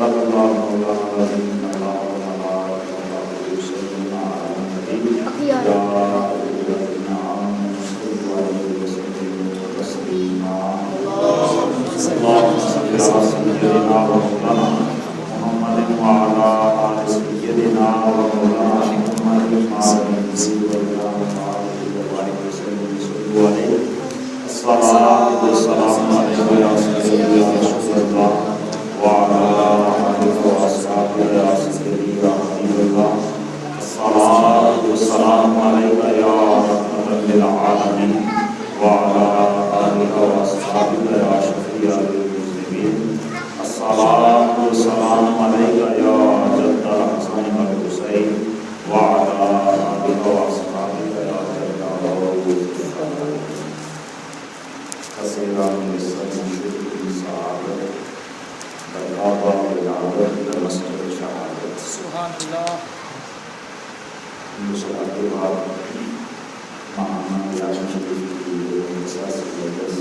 صدق اللہ مولانا العظیم ان اللہ وملائکتہ یصلون علی النبی یا ایھا الذین آمنوا صلوا علیہ وسلموا تسلیما اللہم صل علی سیدنا و مولانا محمد وعلی آل سیدنا و مولانا محمد الصلاۃ والسلام علیک یا سیدی یا رسول اللہ وعلی آلہ واصحابہ یا سیدی یا حبیب اللہ الصلاۃ والسلام علیک یا رحمۃ للعالمین وعلی آلہ واصحابہ یا شفیع المذنبین الصلاۃ والسلام علیک یا جد الحسن والحسین وعلی آلہ واصحابہ یا جد الحسین کثیرا من الصحابہ بلغا ولادت مسجد شہادت سبحان اللہ مسلط کے بعد ماہانہ یاشن شریف کی احساس مجلس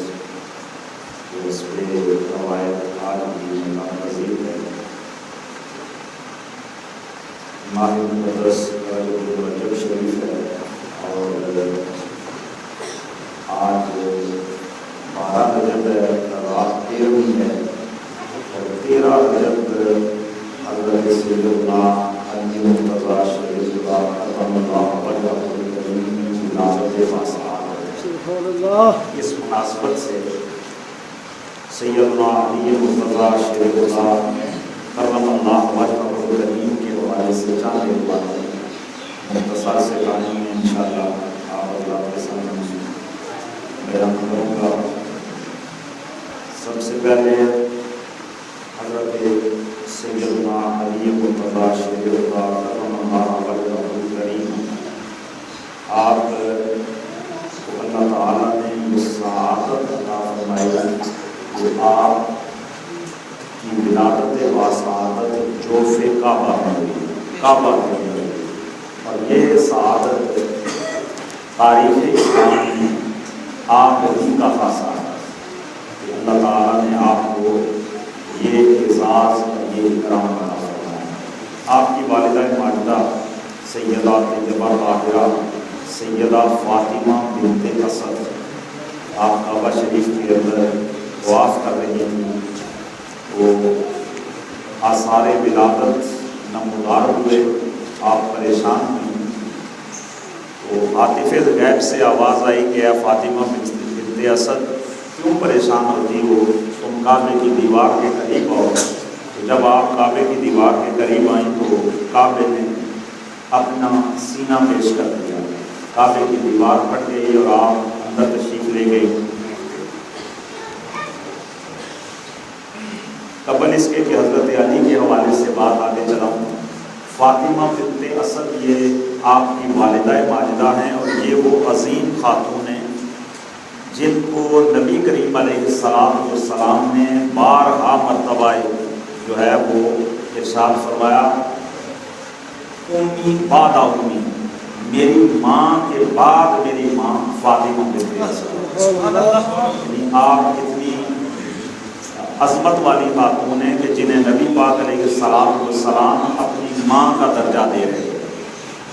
اس پہ روایت آج بھی ناپذیر ہے. ماہ مقدس کا جو رجب شریف ہے اور آج 12 رجب ہے، رات 13ویں ہے اور 13 رجب حضرت سیدنا علی مرتضیٰ شریف اللہ کرم اللہ وجہہ الکریم کی ولادت باسعادت. سبحان اللہ. اس مناسبت سے سیدنا علی مرتضیٰ شریف اللہ کرم اللہ وجہہ الکریم کے حوالے سے چاند باتیں مختصر سے کہانی میں انشاءاللہ آپ اللہ کے سامنے بیان کروں گا. سب سے پہلے حضرت سیدنا علی مرتضیٰ شریف اللہ کرم اللہ وجہہ الکریم آپ کو اللہ تعالیٰ نے یہ سعادت عطا فرمائی کہ آپ کی ولادت باسعادت جوف کعبہ میں ہوئی، کعبہ کے اندر ہوئی. اور یہ سعادت تاریخ اسلام میں آپ ہی کا خاصہ ہے کہ اللہ تعالیٰ نے آپ کو یہ اعزاز اور یہ اکرام عطا فرمایا. آپ کی والدہ ماجدہ سیدہ طیبہ طاہرہ سیدہ فاطمہ بنت اسد آپ کعبہ شریف کے اندر طواف کر رہی ہیں. وہ آثار ولادت نمودار ہوئے، آپ پریشان ہوئیں. تو عاطف غیب سے آواز آئی کہ اے فاطمہ بنت اسد کیوں پریشان ہوتی ہو، تم کعبے کی دیوار کے قریب آؤ. تو جب آپ کعبے کی دیوار کے قریب آئیں تو کعبے نے اپنا سینہ پیش کر دیا، کعبے کی دیوار پھٹ گئی اور آپ اندر تشریف لے گئی. قبل اس کے کہ حضرت علی کے حوالے سے بات آگے چلاؤں، فاطمہ بنت اسد یہ آپ کی والدہ ماجدہ ہیں اور یہ وہ عظیم خاتون ہیں جن کو نبی کریم علیہ السلام نے بارہا مرتبہ جو ہے وہ ارشاد فرمایا امی بعد امی، میری ماں کے بعد میری ماں فاطمہ بنت اسد. یعنی آپ کتنی عظمت والی خاتون ہیں کہ جنہیں نبی پاک علیہ السلام اپنی ماں کا درجہ دے رہے ہیں.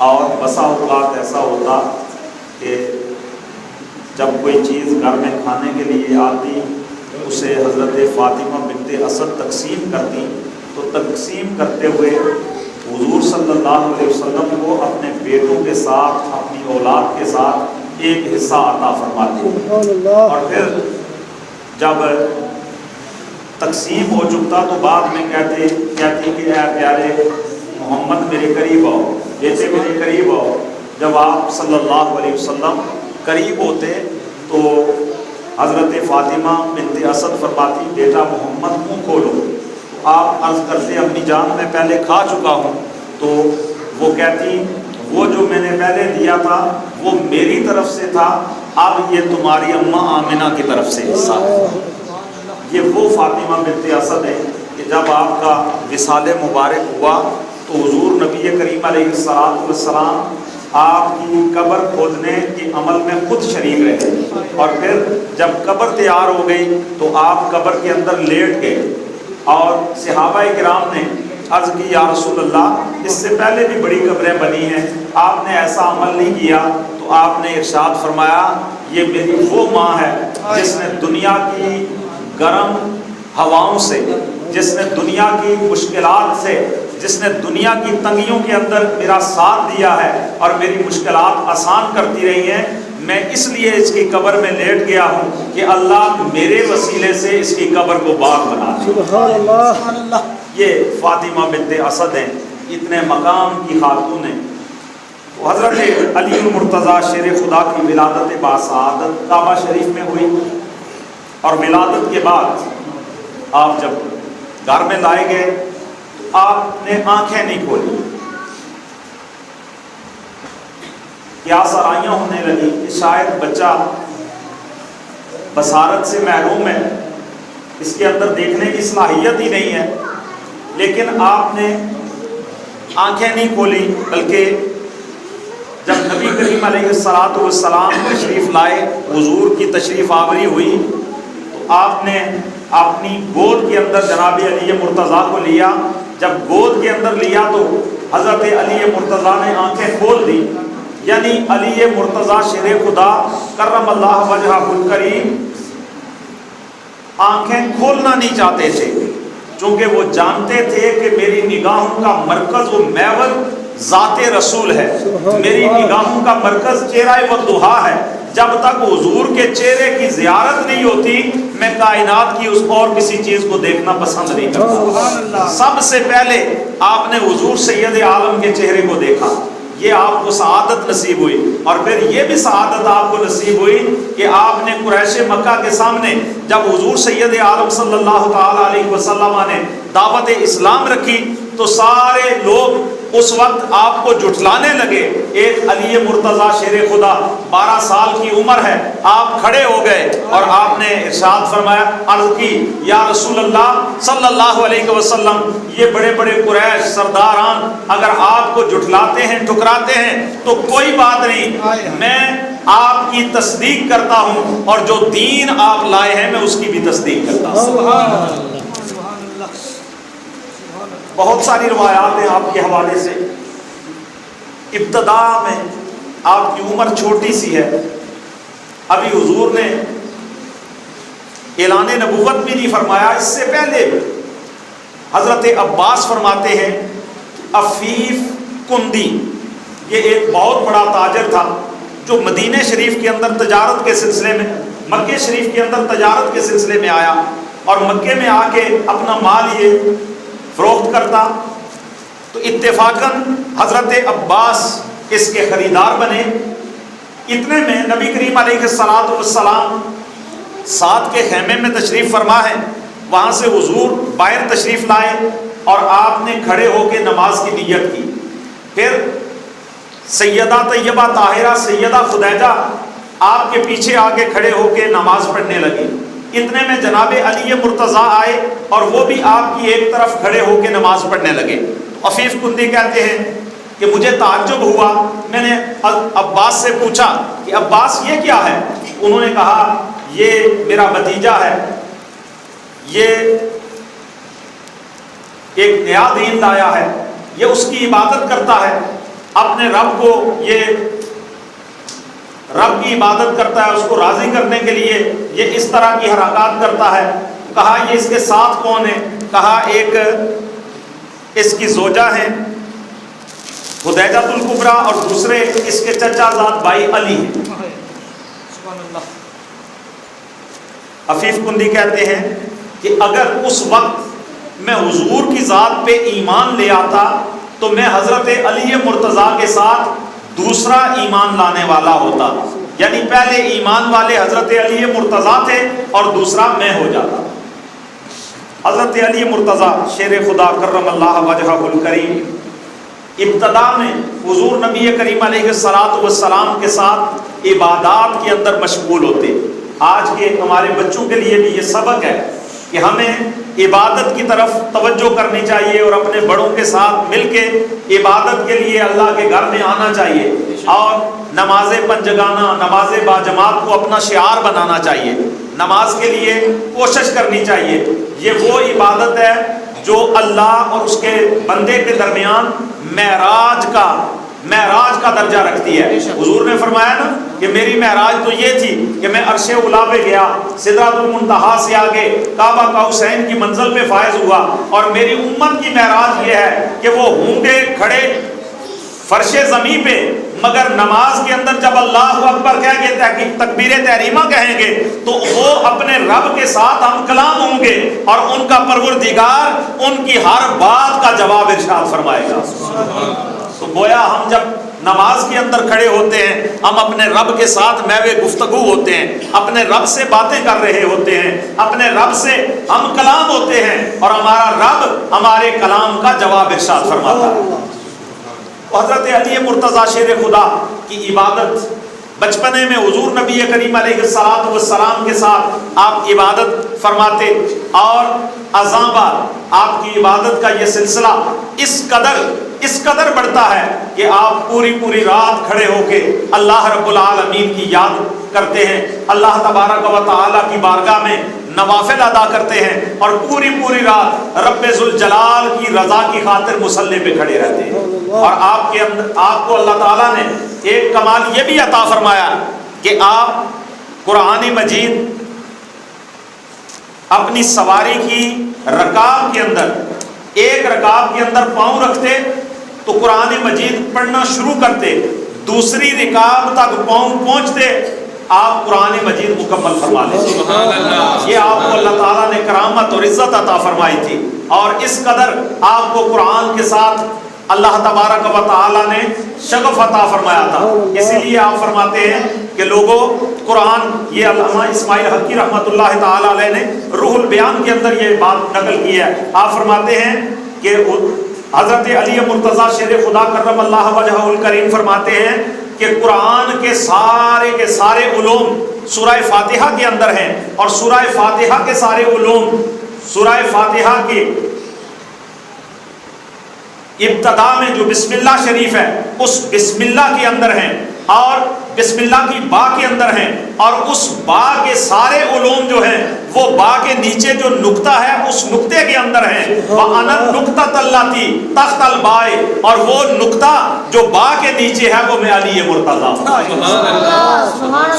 اور بسا اوقات ایسا ہوتا کہ جب کوئی چیز گھر میں کھانے کے لیے آتی اسے حضرت فاطمہ بنت اسد تقسیم کرتی، تو تقسیم کرتے ہوئے حضور صلی اللہ علیہ وسلم کو اپنے بیٹوں کے ساتھ اپنی اولاد کے ساتھ ایک حصہ عطا فرماتی. اور پھر جب تقسیم ہو چکتا تو بعد میں کہتی کہ اے پیارے محمد میرے قریب آؤ، بیٹے میرے قریب آؤ. جب آپ صلی اللہ علیہ وسلم قریب ہوتے تو حضرت فاطمہ بنت اسد فرماتی بیٹا محمد منہ کھولو. آپ عرض کرتے امی جان میں پہلے کھا چکا ہوں. تو وہ کہتی وہ جو میں نے پہلے دیا تھا وہ میری طرف سے تھا، اب یہ تمہاری اماں آمنہ کی طرف سے حصہ ہے. یہ وہ فاطمہ بنت اسد ہے کہ جب آپ کا وصال مبارک ہوا تو حضور نبی کریم علیہ السلام آپ کی قبر کھودنے کے عمل میں خود شریک رہے. اور پھر جب قبر تیار ہو گئی تو آپ قبر کے اندر لیٹ گئے اور صحابہ کرام نے عرض کی یا رسول اللہ اس سے پہلے بھی بڑی قبریں بنی ہیں، آپ نے ایسا عمل نہیں کیا، تو آپ نے ارشاد فرمایا یہ میری وہ ماں ہے جس نے دنیا کی گرم ہواؤں سے، جس نے دنیا کی مشکلات سے، جس نے دنیا کی تنگیوں کے اندر میرا ساتھ دیا ہے اور میری مشکلات آسان کرتی رہی ہیں، میں اس لیے اس کی قبر میں لیٹ گیا ہوں کہ اللہ میرے وسیلے سے اس کی قبر کو باغ بنا دے۔ سبحان اللہ۔ یہ فاطمہ بنت اسد ہیں، اتنے مقام کی خاتون ہیں۔ تو حضرت علی المرتضیٰ شیر خدا کی ولادت باسعادت کعبہ شریف میں ہوئی، اور ولادت کے بعد آپ جب گھر میں لائے گئے تو آپ نے آنکھیں نہیں کھولی، کیا سرائیاں ہونے لگی کہ شاید بچہ بصارت سے محروم ہے، اس کے اندر دیکھنے کی صلاحیت ہی نہیں ہے، لیکن آپ نے آنکھیں نہیں کھولی، بلکہ جب نبی کریم علیہ الصلوۃ والسلام تشریف لائے، حضور کی تشریف آوری ہوئی، تو آپ نے اپنی گود کے اندر جناب علی مرتضیٰ کو لیا۔ جب گود کے اندر لیا تو حضرت علی مرتضیٰ نے آنکھیں کھول دی، یعنی علی مرتضیٰ شیر خدا کرم اللہ وجہہ الکریم آنکھیں کھولنا نہیں چاہتے تھے، چونکہ وہ جانتے تھے کہ میری نگاہوں کا مرکز و محور ذات رسول ہے، میری نگاہوں کا مرکز چہرہ والضحیٰ ہے۔ جب تک حضور کے چہرے کی زیارت نہیں ہوتی میں کائنات کی اس اور کسی چیز کو دیکھنا پسند نہیں کرتا۔ سب سے پہلے آپ نے حضور سید عالم کے چہرے کو دیکھا، یہ آپ کو سعادت نصیب ہوئی، اور پھر یہ بھی سعادت آپ کو نصیب ہوئی کہ آپ نے قریش مکہ کے سامنے جب حضور سید عالم صلی اللہ تعالی علیہ وسلم نے دعوت اسلام رکھی تو سارے لوگ اس وقت آپ کو جھٹلانے لگے۔ ایک علی مرتضیٰ شیر خدا 12 سال کی عمر ہے، آپ کھڑے ہو گئے اور آپ نے ارشاد فرمایا، عرض کی یا رسول اللہ صلی اللہ علیہ وسلم یہ بڑے بڑے قریش سرداران اگر آپ کو جھٹلاتے ہیں ٹھکراتے ہیں تو کوئی بات نہیں، میں آپ کی تصدیق کرتا ہوں اور جو دین آپ لائے ہیں میں اس کی بھی تصدیق کرتا ہوں۔ سبحان اللہ۔ بہت ساری روایات ہیں آپ کے حوالے سے۔ ابتدا میں آپ کی عمر چھوٹی سی ہے، ابھی حضور نے اعلان نبوت بھی نہیں فرمایا، اس سے پہلے حضرت عباس فرماتے ہیں عفیف کندی، یہ ایک بہت بڑا تاجر تھا جو مدینہ شریف کے اندر تجارت کے سلسلے میں، مکہ شریف کے اندر تجارت کے سلسلے میں آیا، اور مکے میں آ کے اپنا مال یہ فروخت کرتا، تو اتفاقاً حضرت عباس اس کے خریدار بنے۔ اتنے میں نبی کریم علیہ الصلوۃ والسلام ساتھ کے خیمے میں تشریف فرما ہے، وہاں سے حضور باہر تشریف لائے اور آپ نے کھڑے ہو کے نماز کی نیت کی۔ پھر سیدہ طیبہ طاہرہ سیدہ خدیجہ آپ کے پیچھے آ کے کھڑے ہو کے نماز پڑھنے لگی۔ اتنے میں جناب علی مرتضیٰ آئے اور وہ بھی آپ کی ایک طرف کھڑے ہو کے نماز پڑھنے لگے۔ عفیف کندی کہتے ہیں کہ مجھے تعجب ہوا، میں نے عباس سے پوچھا کہ عباس یہ کیا ہے؟ انہوں نے کہا یہ میرا بھتیجا ہے، یہ ایک نیا دین لایا ہے، یہ اس کی عبادت کرتا ہے، اپنے رب کو یہ رب کی عبادت کرتا ہے، اس کو راضی کرنے کے لیے یہ اس طرح کی حرکات کرتا ہے۔ کہا یہ اس کے ساتھ کون ہے؟ کہا ایک اس کی زوجہ ہیں خدیجہ الکبریٰ اور دوسرے اس کے چچا زاد بھائی علی ہیں۔ عفیف کندی کہتے ہیں کہ اگر اس وقت میں حضور کی ذات پہ ایمان لے آتا تو میں حضرت علی مرتضیٰ کے ساتھ دوسرا ایمان لانے والا ہوتا، یعنی پہلے ایمان والے حضرت علی مرتضیٰ تھے اور دوسرا میں ہو جاتا۔ حضرت علی مرتضیٰ شیر خدا کرم اللہ وجہہ الکریم ابتدا میں حضور نبی کریم علیہ الصلوۃ والسلام کے ساتھ عبادات کے اندر مشغول ہوتے۔ آج کے ہمارے بچوں کے لیے بھی یہ سبق ہے کہ ہمیں عبادت کی طرف توجہ کرنی چاہیے اور اپنے بڑوں کے ساتھ مل کے عبادت کے لیے اللہ کے گھر میں آنا چاہیے، اور نماز پنجگانہ نماز باجماعت کو اپنا شعار بنانا چاہیے۔ نماز کے لیے کوشش کرنی چاہیے. یہ وہ عبادت ہے جو اللہ اور اس کے بندے کے درمیان معراج کا درجہ رکھتی ہے. حضور نے فرمایا نا کہ میری معراج تو یہ تھی کہ میں عرش اولی پہ گیا, سدرۃ المنتہا سے آگے کعبہ قوسین کی منزل پہ فائز ہوا, اور میری امت کی معراج یہ ہے کہ وہ ہونگے کھڑے فرش زمین پہ, مگر نماز کے اندر جب اللہ اکبر کہہ کے تکبیر تحریمہ کہیں گے تو وہ اپنے رب کے ساتھ ہم کلام ہوں گے, اور ان کا پروردگار ان کی ہر بات کا جواب ارشاد فرمائے گا. تو گویا ہم جب نماز کے اندر کھڑے ہوتے ہیں, ہم اپنے رب کے ساتھ محو گفتگو ہوتے ہیں, اپنے رب سے باتیں کر رہے ہوتے ہیں, اپنے رب سے ہم کلام ہوتے ہیں, اور ہمارا رب ہمارے کلام کا جواب ارشاد فرماتا ہے. حضرت علی مرتضیٰ شیر خدا کی عبادت بچپنے میں حضور نبی کریم علیہ الصلوۃ والسلام کے ساتھ آپ عبادت فرماتے, اور ازاں بعد آپ کی عبادت کا یہ سلسلہ اس قدر بڑھتا ہے کہ آپ پوری رات کھڑے ہو کے اللہ رب العالمین کی یاد کرتے ہیں, اللہ تبارک و تعالی کی بارگاہ میں نوافل ادا کرتے ہیں, اور پوری رات رب ذوالجلال کی رضا کی خاطر مصلی پہ کھڑے رہتے ہیں. اور آپ کو اللہ تعالیٰ نے ایک کمال یہ بھی عطا فرمایا کہ آپ قرآن مجید اپنی سواری کی رکاب کے اندر, ایک رکاب کے اندر پاؤں رکھتے تو قرآن مجید پڑھنا شروع کرتے, دوسری رکاب تک پاؤں پہنچتے آپ قرآن مجید مکمل فرما لیتے. یہ آپ کو اللہ تعالیٰ نے کرامت اور عزت عطا فرمائی تھی, اور اس قدر آپ کو قرآن کے ساتھ اللہ تبارک و تعالیٰ نے شغف عطا فرمایا تھا. اسی لیے آپ فرماتے ہیں کہ لوگوں قرآن, یہ علامہ اسماعیل حقی رحمۃ اللہ تعالیٰ علیہ نے روح البیان کے اندر یہ بات نقل کی ہے. آپ فرماتے ہیں کہ حضرت علی مرتضیٰ شیر خدا کرم اللہ وجہہ الکریم فرماتے ہیں کہ قرآن کے سارے علوم سورہ فاتحہ کے اندر ہیں, اور سورہ فاتحہ کے سارے علوم سورہ فاتحہ کی ابتدا میں جو بسم اللہ شریف ہے اس بسم اللہ کے اندر ہیں, اور بسم اللہ کی با کے اندر ہیں, اور اس با کے سارے علوم جو ہیں وہ با کے نیچے جو نقطہ ہے اس نقطے کے اندر ہیں. وَأَنَا النُّقْطَةُ الَّتِي تَحْتَ الْبَاءِ, اور وہ نقطہ جو با کے نیچے ہے وہ میں علی مرتضیٰ.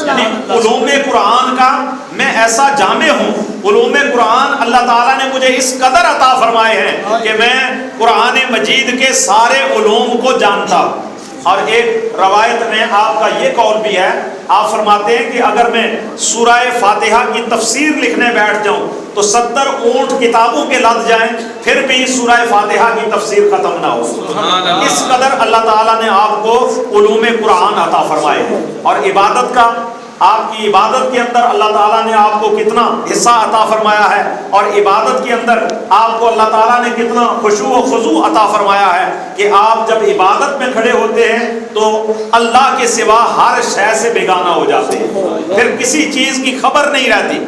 یعنی علوم قرآن کا میں ایسا جامع ہوں, علوم قرآن اللہ تعالیٰ نے مجھے اس قدر عطا فرمائے ہیں کہ میں قرآن مجید کے سارے علوم کو جانتا ہوں. اور ایک روایت میں آپ کا یہ قول بھی ہے, آپ فرماتے ہیں کہ اگر میں سورہ فاتحہ کی تفسیر لکھنے بیٹھ جاؤں تو 70 اونٹ کتابوں کے لد جائیں پھر بھی سورہ فاتحہ کی تفسیر ختم نہ ہو. اس قدر اللہ تعالیٰ نے آپ کو علوم قرآن عطا فرمائے. اور عبادت کا, آپ کی عبادت کے اندر اللہ تعالیٰ نے آپ کو کتنا حصہ عطا فرمایا ہے, اور عبادت کے اندر آپ کو اللہ تعالیٰ نے کتنا خشوع و خضوع عطا فرمایا ہے کہ آپ جب عبادت میں کھڑے ہوتے ہیں تو اللہ کے سوا ہر شے سے بیگانہ ہو جاتے ہیں, پھر کسی چیز کی خبر نہیں رہتی.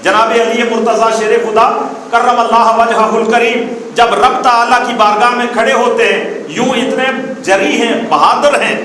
جناب علی مرتضیٰ شیر خدا کرم اللہ وجہہ الکریم جب رب تعالیٰ کی بارگاہ میں کھڑے ہوتے ہیں, یوں اتنے جری ہیں, بہادر ہیں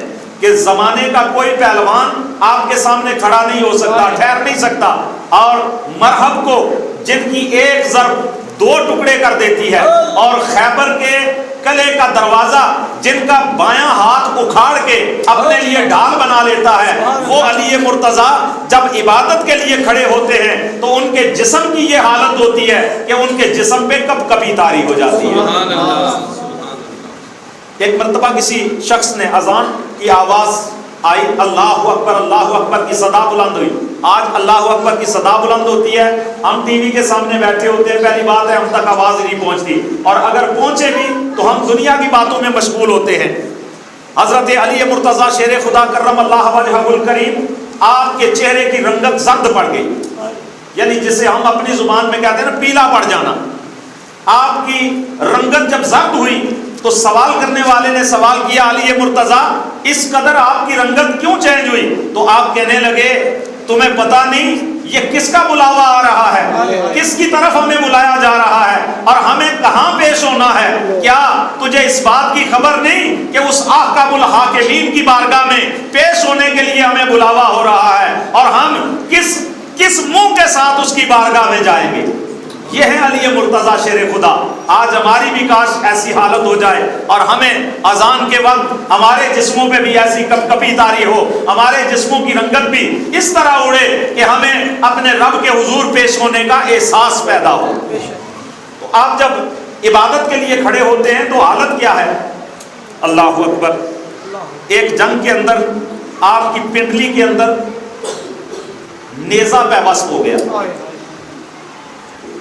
کہ زمانے کا کوئی پہلوان آپ کے سامنے کھڑا نہیں ہو سکتا, ٹھہر نہیں سکتا. اور مرہب کو جن کی ایک ضرب 2 ٹکڑے کر دیتی ہے, اور خیبر کے قلعے کا دروازہ جن کا بایاں ہاتھ اکھاڑ کے اپنے لیے ڈھال بنا لیتا ہے, وہ علی مرتضیٰ جب عبادت کے لیے کھڑے ہوتے ہیں تو ان کے جسم کی یہ حالت ہوتی ہے کہ ان کے جسم پہ کب کبھی طاری ہو جاتی ہے. ایک مرتبہ کسی شخص نے اذان کی آواز آئی, اللہ اکبر کی صدا بلند ہوئی. آج اللہ اکبر کی صدا بلند ہوتی ہے, ہم ٹی وی کے سامنے بیٹھے ہوتے ہیں, پہلی بات ہے ہم تک آواز نہیں پہنچتی, اور اگر پہنچے بھی تو ہم دنیا کی باتوں میں مشغول ہوتے ہیں. حضرت علی مرتضیٰ شیر خدا کرم اللہ وجہہ الکریم آپ کے چہرے کی رنگت زرد پڑ گئی, یعنی جسے ہم اپنی زبان میں کہتے ہیں نا پیلا پڑ جانا. آپ کی رنگت جب زرد ہوئی تو سوال کرنے والے نے سوال کیا, علی مرتضیٰ اس قدر آپ کی رنگت کیوں چینج ہوئی؟ تو آپ کہنے لگے تمہیں پتہ نہیں یہ کس کا بلاوا آ رہا ہے, کس کی طرف ہمیں بلایا جا رہا ہے, اور ہمیں کہاں پیش ہونا ہے. کیا تجھے اس بات کی خبر نہیں کہ اس احکم الحاکمین کی بارگاہ میں پیش ہونے کے لیے ہمیں بلاوا ہو رہا ہے, اور ہم کس کس منہ کے ساتھ اس کی بارگاہ میں جائیں گے؟ یہ ہے علی مرتضیٰ شیر خدا۔ آج ہماری بھی کاش ایسی حالت ہو جائے اور ہمیں اذان کے وقت ہمارے جسموں پہ بھی ایسی کپ کپی طاری ہو، ہمارے جسموں کی رنگت بھی اس طرح اڑے کہ ہمیں اپنے رب کے حضور پیش ہونے کا احساس پیدا ہو۔ تو آپ جب عبادت کے لیے کھڑے ہوتے ہیں تو حالت کیا ہے؟ اللہ اکبر! ایک جنگ کے اندر آپ کی پنڈلی کے اندر نیزہ پیوست ہو گیا،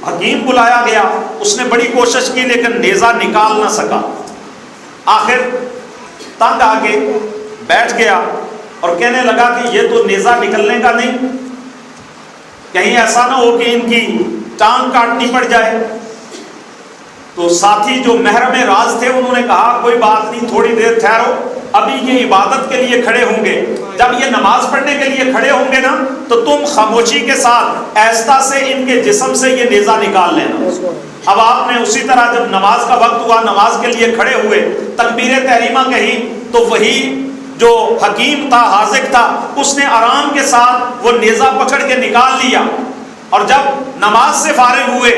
حکیم بلایا گیا، اس نے بڑی کوشش کی لیکن نیزہ نکال نہ سکا، آخر تنگ آ کے بیٹھ گیا اور کہنے لگا کہ یہ تو نیزہ نکلنے کا نہیں، کہیں ایسا نہ ہو کہ ان کی ٹانگ کاٹنی پڑ جائے۔ تو ساتھی جو محرم راز تھے انہوں نے کہا کوئی بات نہیں، تھوڑی دیر ٹھہرو، ابھی یہ عبادت کے لیے کھڑے ہوں گے، جب یہ نماز پڑھنے کے لیے کھڑے ہوں گے نا تو تم خاموشی کے ساتھ آہستہ سے ان کے جسم سے یہ نیزہ نکال لینا۔ اب آپ نے اسی طرح جب نماز کا وقت ہوا، نماز کے لیے کھڑے ہوئے، تکبیر تحریمہ کہی تو وہی جو حکیم تھا، حاذق تھا، اس نے آرام کے ساتھ وہ نیزہ پکڑ کے نکال لیا، اور جب نماز سے فارغ ہوئے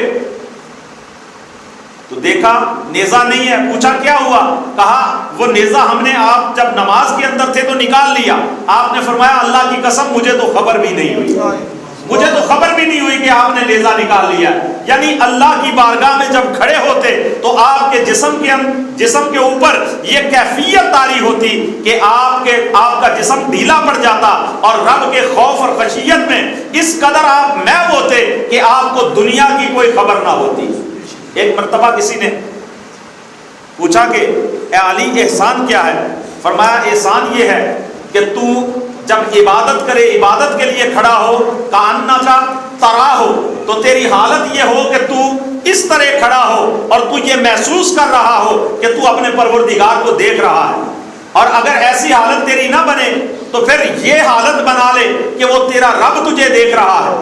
تو دیکھا نیزہ نہیں ہے، پوچھا کیا ہوا؟ کہا وہ نیزہ ہم نے آپ جب نماز کے اندر تھے تو نکال لیا۔ آپ نے فرمایا اللہ کی قسم مجھے تو خبر بھی نہیں ہوئی، مجھے تو خبر بھی نہیں ہوئی کہ آپ نے نیزہ نکال لیا۔ یعنی اللہ کی بارگاہ میں جب کھڑے ہوتے تو آپ کے جسم کے اوپر یہ کیفیت طاری ہوتی کہ آپ کا جسم ڈھیلا پڑ جاتا، اور رب کے خوف اور خشیت میں اس قدر آپ محو ہوتے کہ آپ کو دنیا کی کوئی خبر نہ ہوتی۔ ایک مرتبہ کسی نے پوچھا کہ اے علی احسان کیا ہے؟ فرمایا احسان یہ ہے کہ تو جب عبادت کرے، عبادت کے لیے کھڑا ہو، کاننا کا ترا ہو، تو تیری حالت یہ ہو کہ تو اس طرح کھڑا ہو اور تو یہ محسوس کر رہا ہو کہ تو اپنے پروردگار کو دیکھ رہا ہے۔ اور اگر ایسی حالت تیری نہ بنے تو پھر یہ حالت بنا لے کہ وہ تیرا رب تجھے دیکھ رہا ہے۔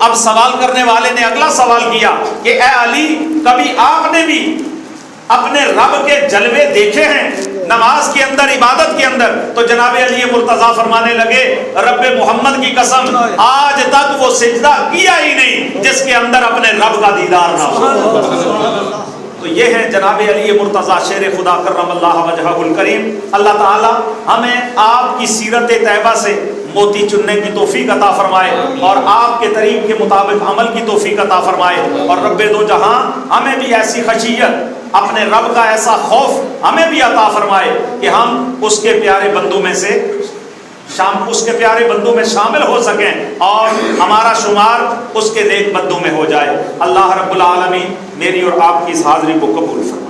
اب سوال کرنے والے نے اگلا سوال کیا کہ اے علی کبھی آپ نے بھی اپنے رب کے جلوے دیکھے ہیں نماز کے اندر، عبادت کے اندر؟ تو جناب علی مرتضیٰ فرمانے لگے رب محمد کی قسم آج تک وہ سجدہ کیا ہی نہیں جس کے اندر اپنے رب کا دیدار نہ ہو۔ تو یہ ہے جناب علی مرتضیٰ شیر خدا کرم اللہ وجہہ الکریم۔ اللہ تعالی ہمیں آپ کی سیرت طیبہ سے موتی چننے کی توفیق عطا فرمائے اور آپ کے طریق کے مطابق عمل کی توفیق عطا فرمائے، اور رب دو جہاں ہمیں بھی ایسی خشیت، اپنے رب کا ایسا خوف ہمیں بھی عطا فرمائے کہ ہم اس کے پیارے بندوں میں شامل ہو سکیں اور ہمارا شمار اس کے نیک بندوں میں ہو جائے۔ اللہ رب العالمین میری اور آپ کی اس حاضری کو قبول فرمائے۔